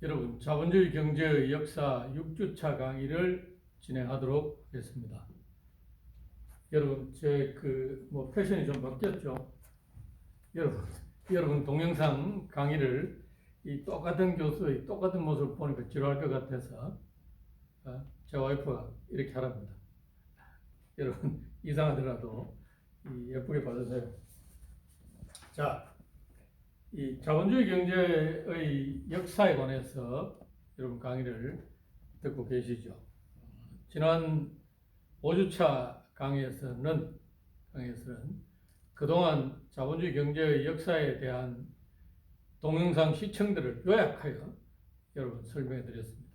여러분, 자본주의 경제의 역사 6주차 강의를 진행하도록 하겠습니다. 여러분, 제 패션이 좀 바뀌었죠? 여러분 동영상 강의를 이 똑같은 교수의 똑같은 모습을 보니까 지루할 것 같아서 제 와이프가 이렇게 하랍니다. 여러분, 이상하더라도 예쁘게 봐주세요. 자, 이 자본주의 경제의 역사에 관해서 여러분 강의를 듣고 계시죠. 지난 5주차 강의에서는 그동안 자본주의 경제의 역사에 대한 동영상 시청들을 요약하여 여러분 설명해 드렸습니다.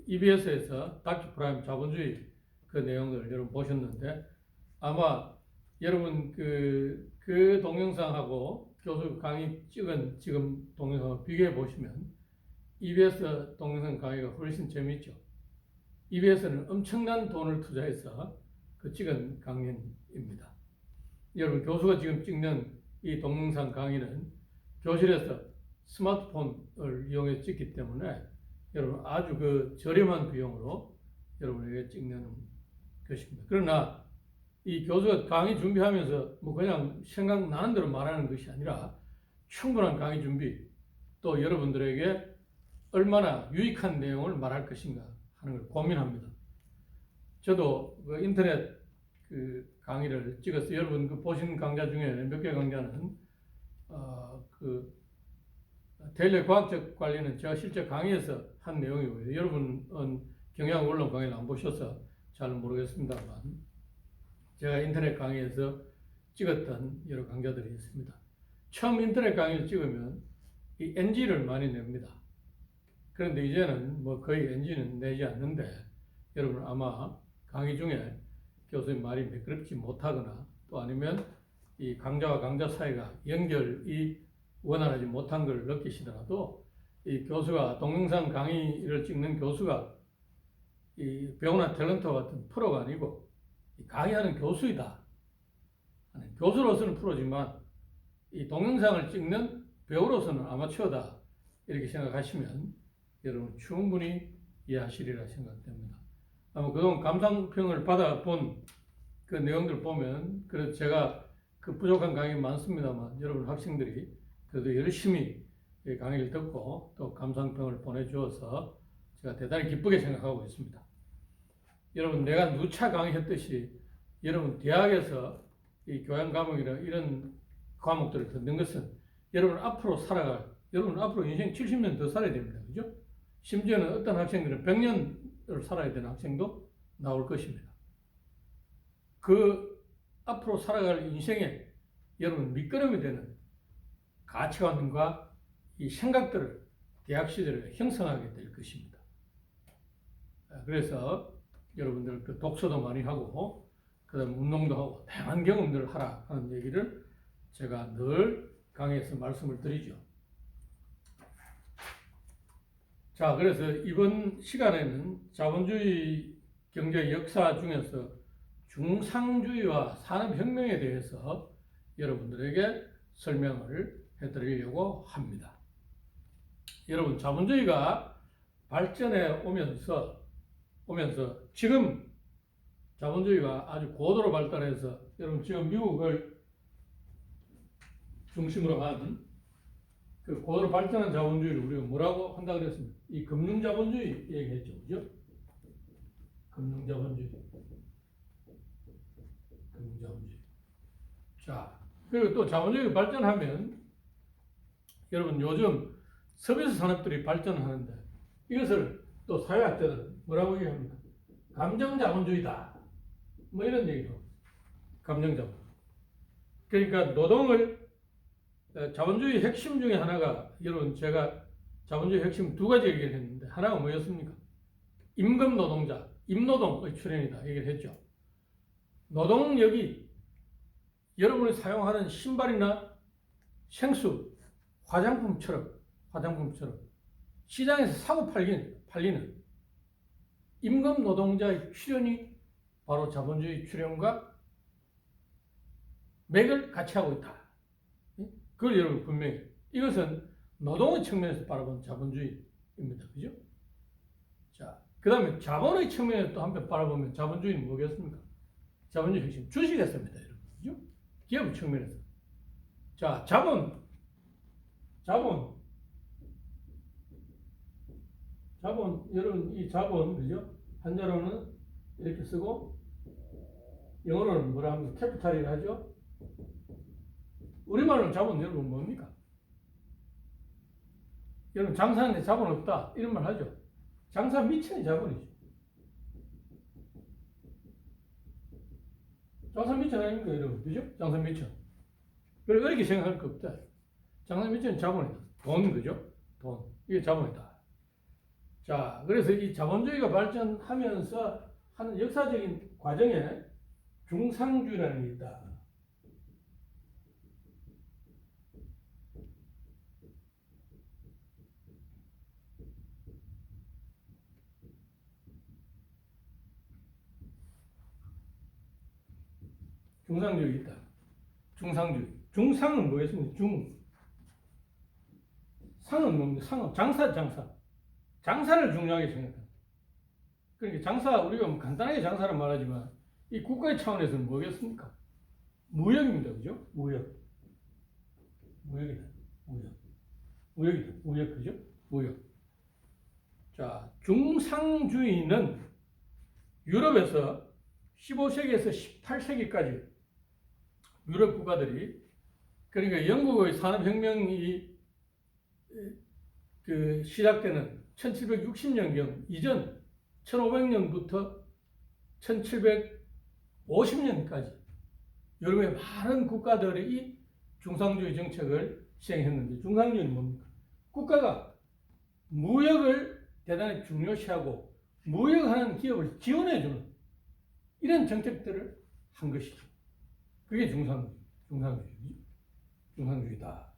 EBS에서 다큐 프라임 자본주의 그 내용을 여러분 보셨는데 아마 여러분 그 동영상하고 교수 강의 찍은 지금 동영상을 비교해 보시면 EBS 동영상 강의가 훨씬 재미있죠. EBS는 엄청난 돈을 투자해서 찍은 강연입니다. 여러분, 교수가 지금 찍는 이 동영상 강의는 교실에서 스마트폰을 이용해 찍기 때문에 여러분 아주 저렴한 비용으로 여러분에게 찍는 것입니다. 그러나 이 교수가 강의 준비하면서 그냥 생각나는 대로 말하는 것이 아니라 충분한 강의 준비, 또 여러분들에게 얼마나 유익한 내용을 말할 것인가 하는 걸 고민합니다. 저도 인터넷 강의를 찍어서 여러분 보신 강좌 중에 몇 개 강좌는 대외 과학적 관리는 제가 실제 강의에서 한 내용이고요. 여러분은 경영 언론 강의를 안 보셔서 잘 모르겠습니다만 제가 인터넷 강의에서 찍었던 여러 강좌들이 있습니다. 처음 인터넷 강의를 찍으면 이 NG를 많이 냅니다. 그런데 이제는 거의 NG는 내지 않는데 여러분 아마 강의 중에 교수님 말이 매끄럽지 못하거나 또 아니면 이 강좌와 강좌 사이가 연결이 원활하지 못한 걸 느끼시더라도 이 교수가 동영상 강의를 찍는 교수가 이 배우나 탤런트와 같은 프로가 아니고 강의하는 교수이다. 교수로서는 프로지만 이 동영상을 찍는 배우로서는 아마추어다. 이렇게 생각하시면 여러분 충분히 이해하시리라 생각됩니다. 아마 그동안 감상평을 받아본 그 내용들 보면 그래도 제가 부족한 강의 많습니다만 여러분 학생들이 그래도 열심히 강의를 듣고 또 감상평을 보내주어서 제가 대단히 기쁘게 생각하고 있습니다. 여러분, 내가 누차 강의했듯이 여러분 대학에서 이 교양 과목이나 이런 과목들을 듣는 것은 여러분 앞으로 여러분 앞으로 인생 70년 더 살아야 됩니다. 그죠? 심지어는 어떤 학생들은 100년을 살아야 되는 학생도 나올 것입니다. 앞으로 살아갈 인생에 여러분 밑거름이 되는 가치관과 이 생각들을 대학 시절에 형성하게 될 것입니다. 그래서 여러분들 독서도 많이 하고 그다음 운동도 하고 다양한 경험들을 하라 하는 얘기를 제가 늘 강의에서 말씀을 드리죠. 자, 그래서 이번 시간에는 자본주의 경제 역사 중에서 중상주의와 산업혁명에 대해서 여러분들에게 설명을 해드리려고 합니다. 여러분, 자본주의가 발전해 오면서 지금 자본주의가 아주 고도로 발달해서 여러분 지금 미국을 중심으로 한 고도로 발전한 자본주의를 우리가 뭐라고 한다 그랬습니까? 이 금융자본주의 얘기했죠, 그죠? 금융자본주의. 자, 그리고 또 자본주의가 발전하면 여러분 요즘 서비스 산업들이 발전하는데 이것을 또 사회학자들은 뭐라고 얘기합니까? 감정자본주의다. 이런 얘기죠. 감정자본. 그러니까 노동을 자본주의 핵심 중에 하나가 여러분 제가 자본주의 핵심 두 가지 얘기를 했는데 하나가 뭐였습니까? 임금 노동자, 임노동의 출현이다 얘기를 했죠. 노동력이 여러분이 사용하는 신발이나 생수, 화장품처럼 시장에서 사고 팔리는 임금 노동자의 출현이 바로 자본주의 출현과 맥을 같이 하고 있다. 그걸 여러분 분명히 이것은 노동의 측면에서 바라본 자본주의입니다. 그죠? 자, 그 다음에 자본의 측면에서 또 한편 바라보면 자본주의는 뭐겠습니까? 자본주의 핵심 주식했습니다, 여러분. 그죠? 기업 측면에서. 자, 자본, 여러분, 이 자본, 그죠? 한자로는 이렇게 쓰고, 영어로는 뭐라 합니까? 캐피탈이라 하죠? 우리말로는 자본, 여러분, 뭡니까? 여러분, 장사하는데 자본 없다. 이런 말 하죠? 장사 미천이 자본이죠. 장사 미천 아닙니까, 여러분? 그죠? 장사 미천. 그리고 이렇게 생각할 거 없다. 장사 미천은 자본이다. 돈, 그죠? 돈. 이게 자본이다. 자, 그래서 이 자본주의가 발전하면서 하는 역사적인 과정에 중상주의라는 게 있다. 중상주의 있다. 중상주의. 중상은 뭐겠습니까? 상은 뭡니까? 상은 장사. 장사를 중요하게 생각합니다. 그러니까 장사, 우리가 뭐 간단하게 장사를 말하지만 이 국가의 차원에서는 뭐겠습니까? 무역입니다. 그죠? 무역이다. 그죠? 무역. 자, 중상주의는 유럽에서 15세기에서 18세기까지 유럽 국가들이, 그러니까 영국의 산업혁명이 시작되는 1760년경 이전 1500년부터 1750년까지 유럽의 많은 국가들이 중상주의 정책을 시행했는데, 중상주의는 뭡니까? 국가가 무역을 대단히 중요시하고 무역하는 기업을 지원해주는 이런 정책들을 한 것이죠. 그게 중상주의다.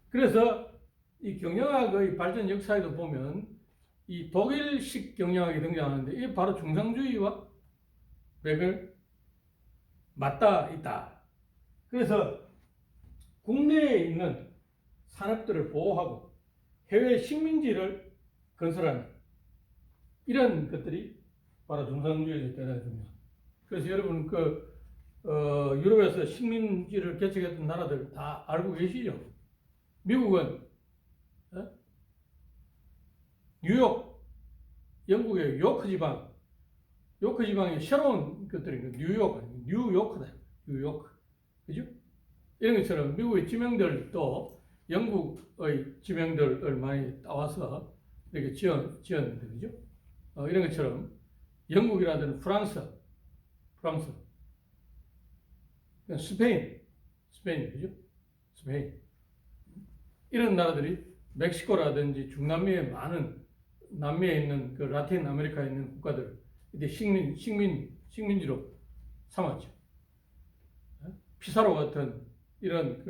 그래서 이 경영학의 발전 역사에도 보면 이 독일식 경영학이 등장하는데 이게 바로 중상주의와 맥을 맞닿아 있다. 그래서 국내에 있는 산업들을 보호하고 해외 식민지를 건설하는 이런 것들이 바로 중상주의에서 대단히 중요합니다. 그래서 여러분 유럽에서 식민지를 개척했던 나라들 다 알고 계시죠? 미국은 뉴욕, 영국의 요크 지방의 새로운 것들이 뉴요크다. 그죠? 이런 것처럼 미국의 지명들도 영국의 지명들을 많이 따와서 이렇게 지었는데, 그죠? 이런 것처럼 영국이라든지 프랑스, 스페인, 그죠? 스페인. 이런 나라들이 멕시코라든지 중남미의 많은 남미에 있는 그 라틴 아메리카에 있는 국가들 이제 식민지로 삼았죠. 피사로 같은 이런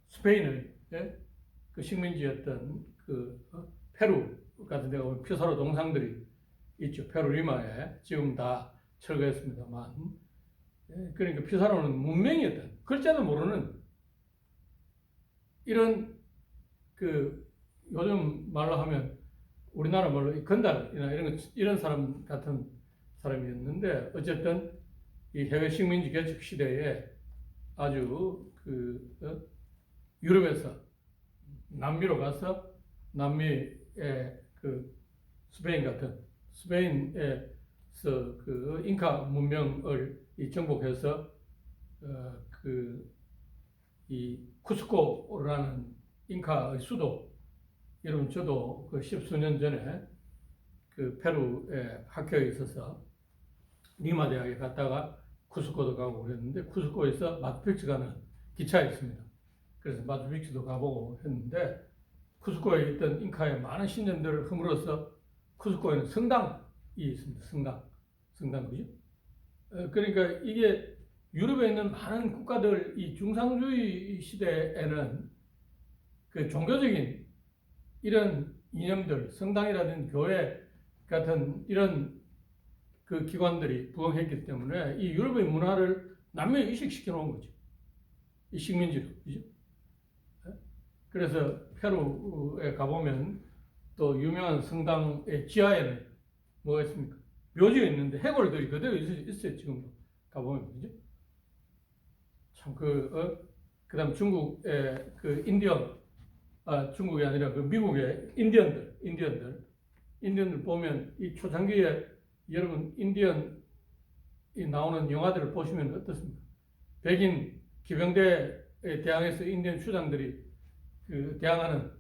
스페인의 그 식민지였던 페루 같은 데 가면 피사로 동상들이 있죠. 페루 리마에 지금 다 철거했습니다만, 그러니까 피사로는 문명이었던, 글자도 모르는 이런 요즘 말로 하면 우리나라 말로 건달이나 이런 사람 같은 사람이었는데, 어쨌든 이 해외 식민지 개척 시대에 아주 유럽에서 남미로 가서 남미의 스페인에서 잉카 문명을 정복해서 이 쿠스코라는 잉카의 수도, 여러분 저도 십수년 전에 페루에 학교에 있어서 리마 대학에 갔다가 쿠스코도 가고 그랬는데, 쿠스코에서 마추픽추 가는 기차에 있습니다. 그래서 마추픽추도 가보고 했는데, 쿠스코에 있던 잉카의 많은 신전들을 허물어서 쿠스코에는 성당이 있습니다. 성당, 그죠? 그러니까 이게 유럽에 있는 많은 국가들, 이 중상주의 시대에는 종교적인 이런 이념들, 성당이라든지 교회 같은 이런 기관들이 부흥했기 때문에 이 유럽의 문화를 남미에 이식시켜 놓은 거죠. 이 식민지로, 그죠? 그래서 페루에 가보면 또 유명한 성당의 지하에는 뭐가 있습니까? 묘지가 있는데 해골들이 그대로 있어요. 지금도 가보면. 그죠? 참 그다음 중국의 그 인디언, 중국이 아니라 그 미국의 인디언들 보면 이 초창기에 여러분 인디언이 나오는 영화들을 보시면 어떻습니까? 백인 기병대에 대항해서 인디언 수장들이 그 대항하는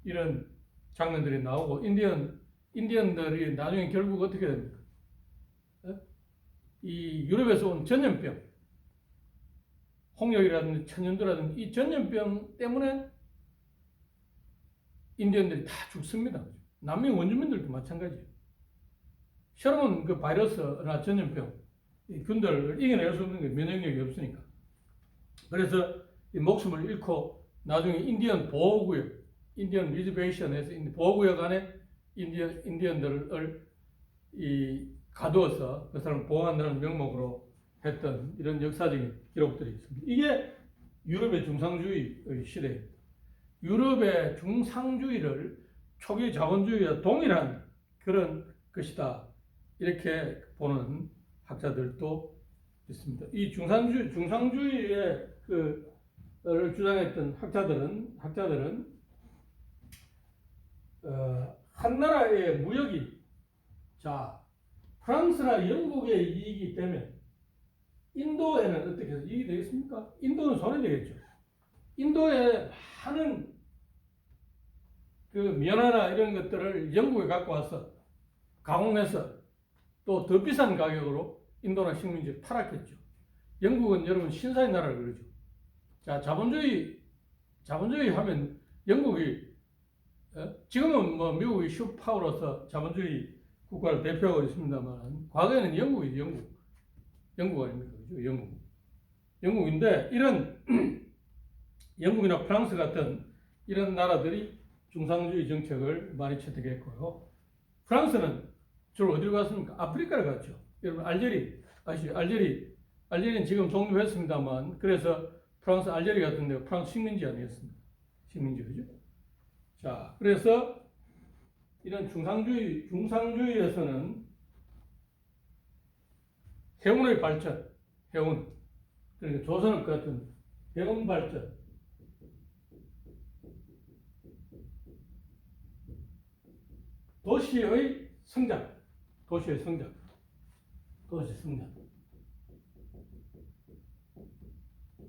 이런 장면들이 나오고 인디언들이 나중에 결국 어떻게 됩니까? 이 유럽에서 온 전염병, 홍역이라든지 천연두라든지 이 전염병 때문에 인디언들이 다 죽습니다. 남미 원주민들도 마찬가지예요. 새로운 그 바이러스나 전염병, 이 군대를 이겨낼 수 없는 게 면역력이 없으니까. 그래서 이 목숨을 잃고 나중에 인디언 보호구역, 인디언 리저베이션에서 보호구역 안에 인디언들을 가두어서 그 사람을 보호한다는 명목으로 했던 이런 역사적인 기록들이 있습니다. 이게 유럽의 중상주의의 시대입니다. 유럽의 중상주의를 초기 자본주의와 동일한 그런 것이다. 이렇게 보는 학자들도 있습니다. 이 중상주의의 를 주장했던 학자들은 한 나라의 무역이 프랑스나 영국의 이익이기 때문에 인도에는 어떻게 해서 이익이 되겠습니까? 인도는 손해 되겠죠. 인도에 많은 그 면화나 이런 것들을 영국에 갖고 와서 가공해서 또 더 비싼 가격으로 인도나 식민지에 팔았겠죠. 영국은 여러분 신사의 나라를 그러죠. 자, 자본주의 하면 영국이 지금은 뭐 미국이 슈퍼파워로서 자본주의 국가를 대표하고 있습니다만 과거에는 영국이죠. 영국 아닙니까? 그죠? 영국인데 이런 영국이나 프랑스 같은 이런 나라들이 중상주의 정책을 많이 채택했고요. 프랑스는 주로 어디로 갔습니까? 아프리카를 갔죠. 여러분 알제리 아시죠? 알제리는 지금 독립했습니다만 그래서 프랑스 알제리 같은 데 프랑스 식민지 아니었습니까? 식민지 그죠? 자, 그래서 이런 중상주의에서는 해운의 발전, 그러니까 조선업 같은 해운 발전, 도시의 성장,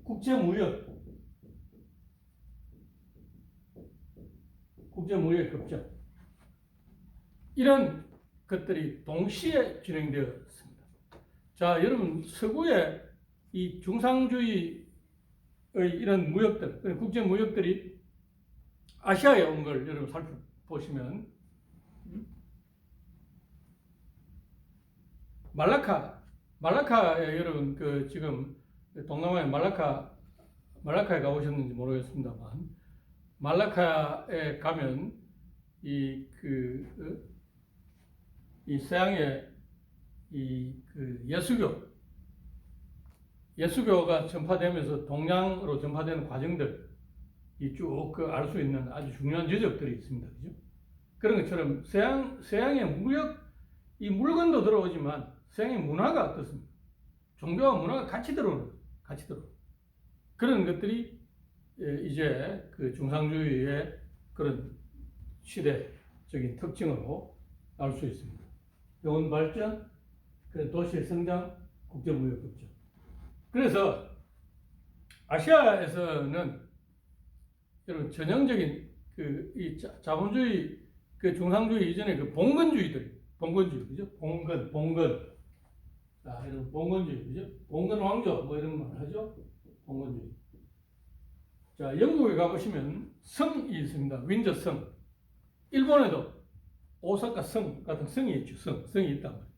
국제무역 급증, 이런 것들이 동시에 진행되었습니다. 자, 여러분 서구의 이 중상주의의 이런 무역들, 국제무역들이 아시아에 온 걸 여러분 살펴보시면 말라카에 여러분 지금 동남아의 말라카에 가보셨는지 모르겠습니다만 말라카에 가면 이 서양의 예수교가 전파되면서 동양으로 전파되는 과정들 쭉 알 수 있는 아주 중요한 여적들이 있습니다. 그죠? 그런 것처럼 서양의 이 물건도 들어오지만 서양의 문화가 어떻습니까? 종교와 문화가 같이 들어오는 그런 것들이 이제 그 중상주의의 그런 시대적인 특징으로 알 수 있습니다. 해운 발전, 도시의 성장, 국제무역 급증. 그래서 아시아에서는 여러분 전형적인 이 자본주의 중상주의 이전에 봉건주의, 그죠? 봉건. 자, 이런 봉건주의, 그죠? 봉건 왕조, 뭐 이런 말 하죠? 봉건주의. 자, 영국에 가보시면 성이 있습니다. 윈저 성. 일본에도 오사카 성 같은 성이 있죠. 성이 있단 말이에요.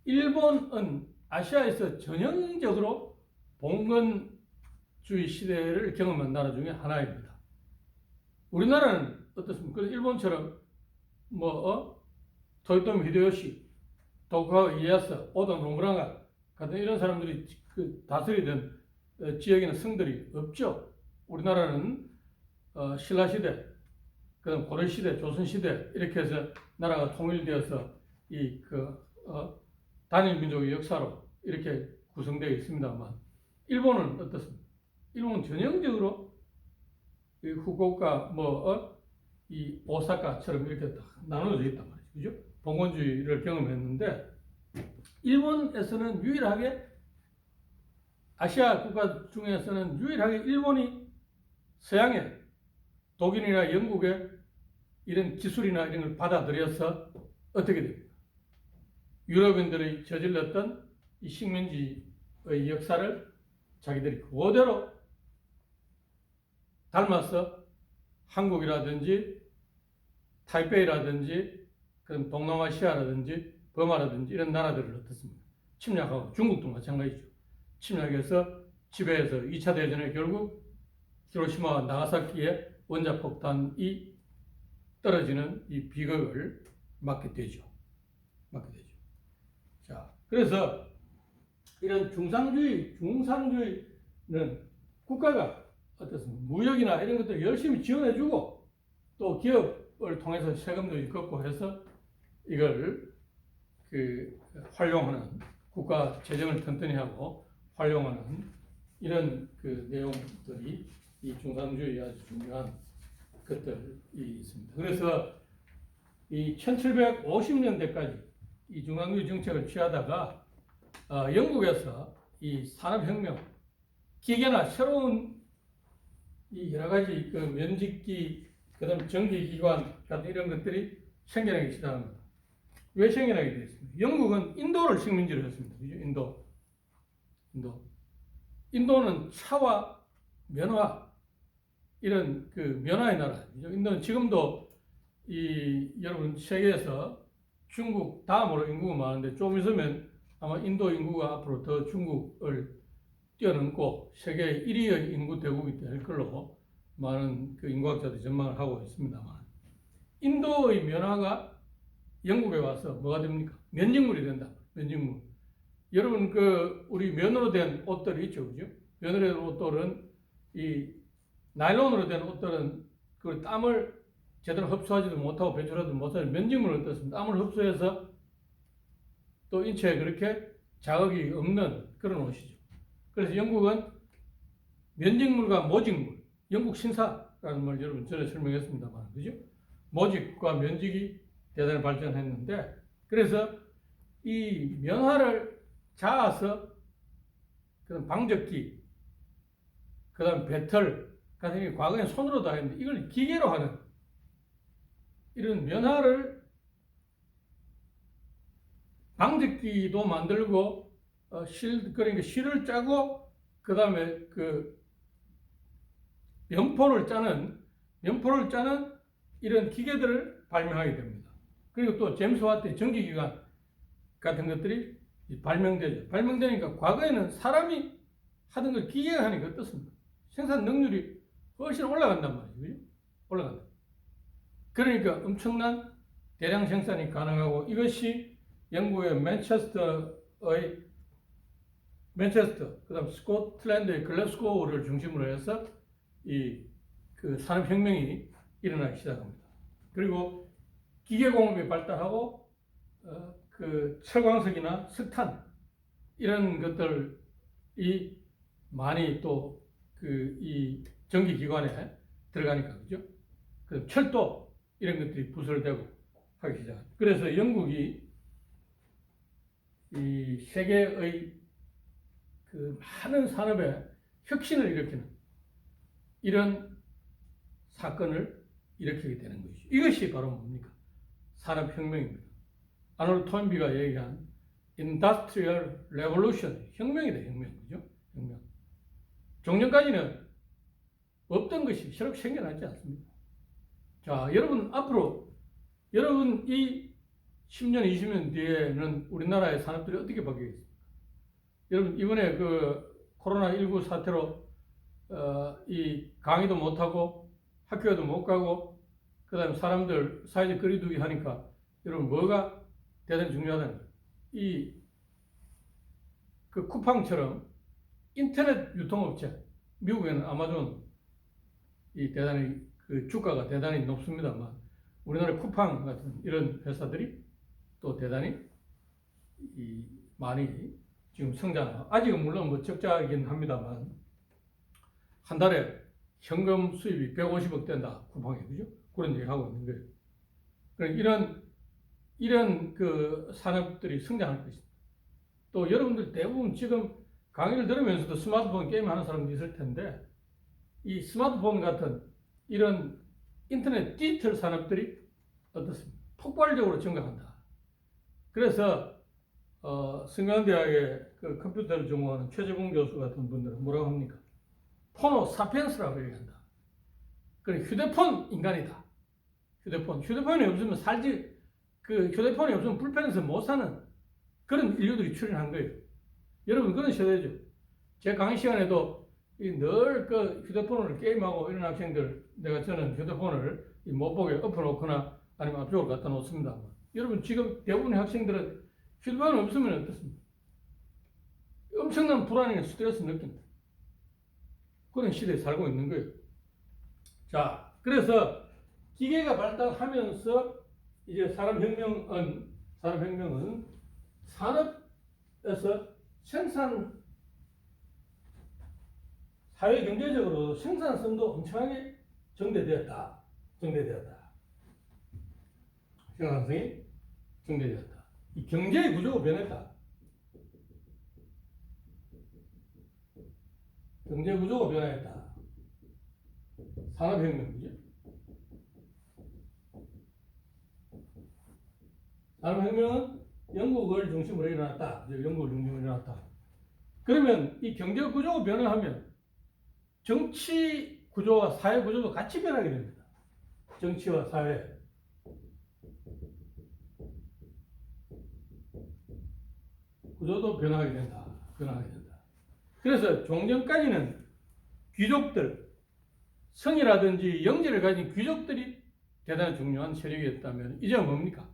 일본은 아시아에서 전형적으로 봉건주의 시대를 경험한 나라 중에 하나입니다. 우리나라는 어떻습니까? 일본처럼 토요토미 히데요시, 도쿠가와 이에야스, 오다 노부나가 같은 이런 사람들이 다스리던 지역에는 성들이 없죠. 우리나라는 신라시대, 그다음 고려시대, 조선시대 이렇게 해서 나라가 통일되어서 단일 민족의 역사로 이렇게 구성되어 있습니다만 일본은 어떻습니까? 일본은 전형적으로 이 후쿠오카 이 오사카처럼 이렇게 딱 나눠져 있단 말이죠. 그죠? 봉건주의를 경험했는데 일본에서는 유일하게 아시아 국가 중에서는 유일하게 일본이 서양에 독일이나 영국의 이런 기술이나 이런 걸 받아들여서 어떻게 됩니까? 유럽인들이 저질렀던 이 식민지의 역사를 자기들이 그대로 닮아서 한국이라든지 타이베이라든지 그런 동남아시아라든지 버마라든지 이런 나라들을 어떻습니까? 침략하고 중국도 마찬가지죠. 침략해서 지배해서 2차 대전에 결국 히로시마와 나가사키의 원자폭탄이 떨어지는 이 비극을 맞게 되죠. 자, 그래서 이런 중상주의는 국가가 어떻습니까? 무역이나 이런 것들 열심히 지원해주고 또 기업을 통해서 세금도 걷고 해서 이걸 활용하는 국가 재정을 튼튼히 하고 활용하는 이런 내용들이 이 중상주의의 아주 중요한 것들이 있습니다. 그래서 이 1750년대까지 이 중상주의 정책을 취하다가 영국에서 이 산업혁명, 기계나 새로운 이 여러 가지 면직기, 그다음 전기기관 같은 이런 것들이 생겨나기 시작합니다. 왜 생겨나게 되었습니까? 영국은 인도를 식민지로 했습니다. 그죠? 인도는 차와 면화 이런 면화의 나라죠. 인도는 지금도 여러분 세계에서 중국 다음으로 인구가 많은데 좀 있으면 아마 인도 인구가 앞으로 더 중국을 뛰어넘고 세계 1위의 인구 대국이 될 걸로 많은 인구학자들이 전망을 하고 있습니다만 인도의 면화가 영국에 와서 뭐가 됩니까? 면직물이 된다. 면직물. 여러분 우리 면으로 된 옷들이 있죠, 그죠? 면으로 된 옷들은 이 나일론으로 된 옷들은 그 땀을 제대로 흡수하지도 못하고 배출하지도 못하는 면직물을 어떻습니까? 땀을 흡수해서 또 인체에 그렇게 자극이 없는 그런 옷이죠. 그래서 영국은 면직물과 모직물, 영국 신사라는 말 여러분 전에 설명했습니다만, 그죠? 모직과 면직이 대단히 발전했는데, 그래서 이 면화를 자아서 그다음 방적기, 그다음 배털 같은 게 과거에 손으로 다 했는데 이걸 기계로 하는 이런 면화를 방적기도 만들고 그러니까 실을 짜고 그다음에 면포를 짜는 이런 기계들을 발명하게 됩니다. 그리고 또 제임스 와트의 전기기관 같은 것들이 발명되죠. 발명되니까 과거에는 사람이 하던 걸 기계가 하니까 어떻습니까? 생산 능률이 훨씬 올라간단 말이죠. 그죠? 올라간다. 그러니까 엄청난 대량 생산이 가능하고 이것이 영국의 맨체스터, 그다음 스코틀랜드의 글래스고우를 중심으로 해서 산업혁명이 일어나기 시작합니다. 그리고 기계공업이 발달하고 철광석이나 석탄 이런 것들이 많이 또 이 전기기관에 들어가니까, 그죠? 철도 이런 것들이 부설되고 하기 시작합니다. 그래서 영국이 이 세계의 많은 산업에 혁신을 일으키는 이런 사건을 일으키게 되는 것이죠. 이것이 바로 뭡니까? 산업혁명입니다. 아놀드 토인비가 얘기한 Industrial Revolution, 혁명이다, 혁명. 그죠? 혁명. 종전까지는 없던 것이 새로 생겨나지 않습니다. 자, 여러분, 앞으로, 여러분, 이 10년, 20년 뒤에는 우리나라의 산업들이 어떻게 바뀌겠습니까? 여러분, 이번에 코로나19 사태로, 이 강의도 못하고, 학교에도 못 가고, 그 다음에 사람들 사회적 거리두기 하니까, 여러분, 뭐가 대단히 중요하다는 거예요. 쿠팡처럼 인터넷 유통업체, 미국에는 아마존, 이 대단히 그 주가가 대단히 높습니다만 우리나라 쿠팡 같은 이런 회사들이 또 대단히 많이 지금 아직은 물론 뭐 적자이긴 합니다만 한 달에 현금 수입이 150억 된다 쿠팡이 그죠? 그런 얘기 하고 있는 거예요. 그러니까 이런 그 산업들이 성장할 것입니다. 또 여러분들 대부분 지금 강의를 들으면서도 스마트폰 게임 하는 사람도 있을 텐데 이 스마트폰 같은 이런 인터넷 디지털 산업들이 어떻습니까? 폭발적으로 증가한다. 그래서 성균대학의 그 컴퓨터를 전공하는 최재봉 교수 같은 분들은 뭐라고 합니까? 포노 사피엔스라고 얘기한다. 그래 휴대폰 인간이다. 휴대폰이 없으면 휴대폰이 없으면 불편해서 못 사는 그런 인류들이 출현한 거예요. 여러분 그런 세대죠. 제 강의 시간에도 늘 그 휴대폰으로 게임하고 이런 학생들 저는 휴대폰을 못 보게 엎어놓거나 아니면 앞쪽으로 갖다 놓습니다. 여러분 지금 대부분의 학생들은 휴대폰이 없으면 어떻습니까? 엄청난 불안과 스트레스 느낀다. 그런 시대에 살고 있는 거예요. 자, 그래서 기계가 발달하면서 이제 산업혁명은 산업에서 사회 경제적으로 생산성도 엄청나게 증대되었다. 생산성이 증대되었다. 이 경제의 구조가 변했다. 경제 구조가 변화했다. 산업혁명이죠. 산업혁명은 영국을 중심으로 일어났다. 그러면 이 경제 구조가 변화하면 정치 구조와 사회 구조도 같이 변하게 됩니다. 정치와 사회. 구조도 변하게 된다. 그래서 종전까지는 귀족들, 성이라든지 영지를 가진 귀족들이 대단히 중요한 세력이었다면 이제 뭡니까?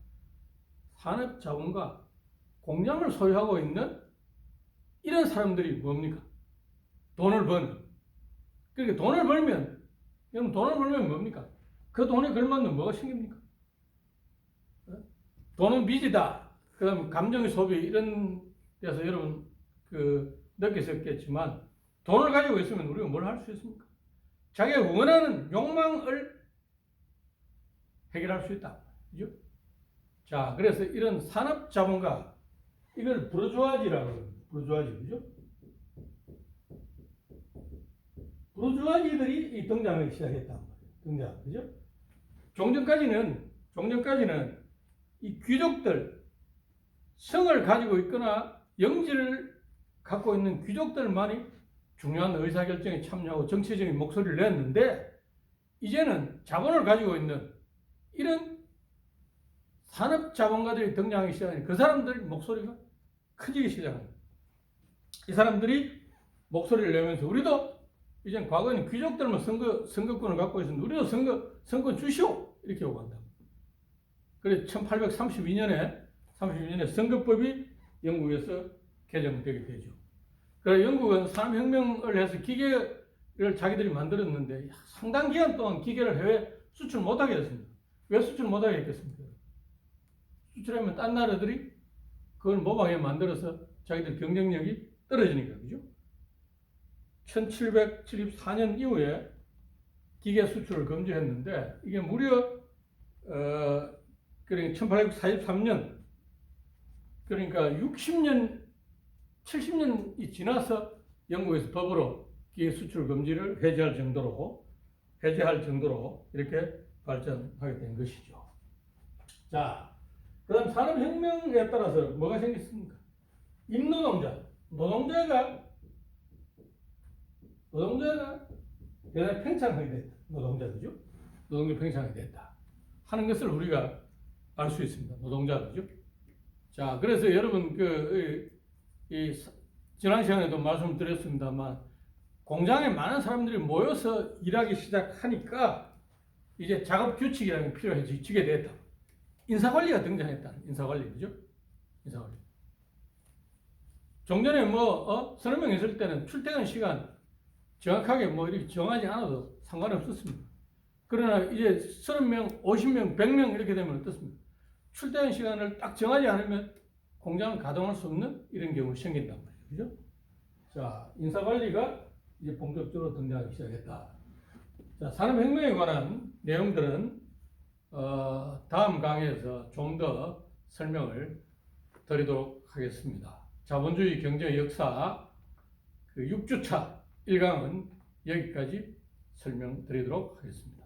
산업자본과 공장을 소유하고 있는 이런 사람들이 뭡니까? 돈을 버는. 그러니까 돈을 벌면 뭡니까? 그 돈에 걸맞는 뭐가 생깁니까? 돈은 빚이다. 그 다음에 감정의 소비 이런 데서 여러분 느끼셨겠지만 돈을 가지고 있으면 우리가 뭘 할 수 있습니까? 자기가 원하는 욕망을 해결할 수 있다. 그죠? 자, 그래서 이런 산업자본가 이걸 부르주아지라고 합니다. 그죠? 부르주아지들이 등장하기 시작했단 말이에요. 그죠? 종전까지는 이 귀족들, 성을 가지고 있거나 영지를 갖고 있는 귀족들만이 중요한 의사결정에 참여하고 정치적인 목소리를 냈는데 이제는 자본을 가지고 있는 이런 산업자본가들이 등장하기 시작하니 그 사람들 목소리가 커지기 시작합니다. 이 사람들이 목소리를 내면서 우리도 이제 과거에는 귀족들만 선거권을 갖고 있었는데 우리도 선거권 주시오 이렇게 요구한다. 그래서 1832년에 선거법이 영국에서 개정되게 되죠. 그래서 영국은 산업혁명을 해서 기계를 자기들이 만들었는데 상당 기간 동안 기계를 해외 수출 못하게 됐습니다. 왜 수출 못하게 했겠습니까? 수출하면 딴 나라들이 그걸 모방해 만들어서 자기들 경쟁력이 떨어지니까 그죠? 1774년 이후에 기계 수출을 금지했는데 이게 무려 그러니까 1843년 그러니까 60년 70년이 지나서 영국에서 법으로 기계 수출 금지를 해제할 정도로 이렇게 발전하게 된 것이죠. 자, 그다음 산업혁명에 따라서 뭐가 생겼습니까? 노동자가 대단히 팽창하게 됐다. 노동자 팽창하게 됐다 하는 것을 우리가 알 수 있습니다. 노동자죠. 자, 그래서 여러분 지난 시간에도 말씀드렸습니다만 공장에 많은 사람들이 모여서 일하기 시작하니까 이제 작업 규칙이라는 게 필요해지게 됐다. 인사관리가 등장했다. 그죠? 인사관리. 종전에 서너 명 있을 때는 출퇴근 시간 정확하게 이렇게 정하지 않아도 상관없었습니다. 그러나 이제 30명, 50명, 100명 이렇게 되면 어떻습니까? 출퇴근 시간을 딱 정하지 않으면 공장을 가동할 수 없는 이런 경우가 생긴단 말이에요. 그죠? 자, 인사관리가 이제 본격적으로 등장하기 시작했다. 자, 산업혁명에 관한 내용들은 다음 강의에서 좀 더 설명을 드리도록 하겠습니다. 자본주의 경제 역사 그 6주차 1강은 여기까지 설명드리도록 하겠습니다.